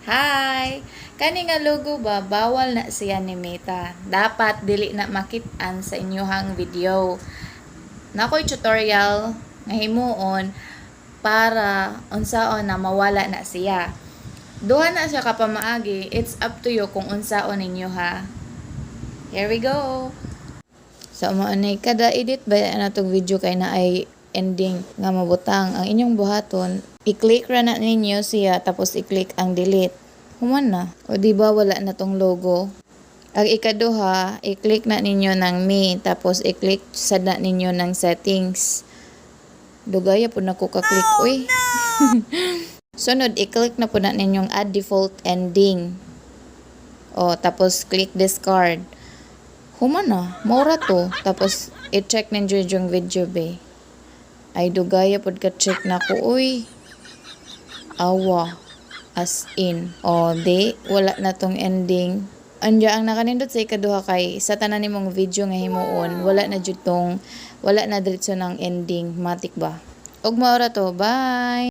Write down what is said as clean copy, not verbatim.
Hi! Kani nga logo ba, bawal na siya ni Meta. Dapat dili na makit-an sa inyohang video. Nakoy tutorial nga himuon para unsaon na mawala na siya. Duha na siya kapamaagi, it's up to you kung unsaon ninyo ha. Here we go! So, maanay kada edit ba na itong video kay na ay ending nga mabutang. Ang inyong buhaton, i-click ra na ninyo siya tapos i-click ang delete. Human na. O diba wala na tong logo. Ang ikaduha, i-click na ninyo ng me tapos i-click sad na ninyo ng settings. Dugaya po na ko ka-click. Uy. Sunod, i-click na po na ninyong add default ending. O tapos click discard. Human na. Mura to. Tapos i-check ninyo yung video be. Ay dugaya pod ka check na ko. Uy. Awa. As in. O di. Wala na tong ending. Anja ang nakanindot sa ikaduha kay sa tanan nimong video nga himuon. Wala na diretso ng ending. Matik ba? Og maura to. Bye!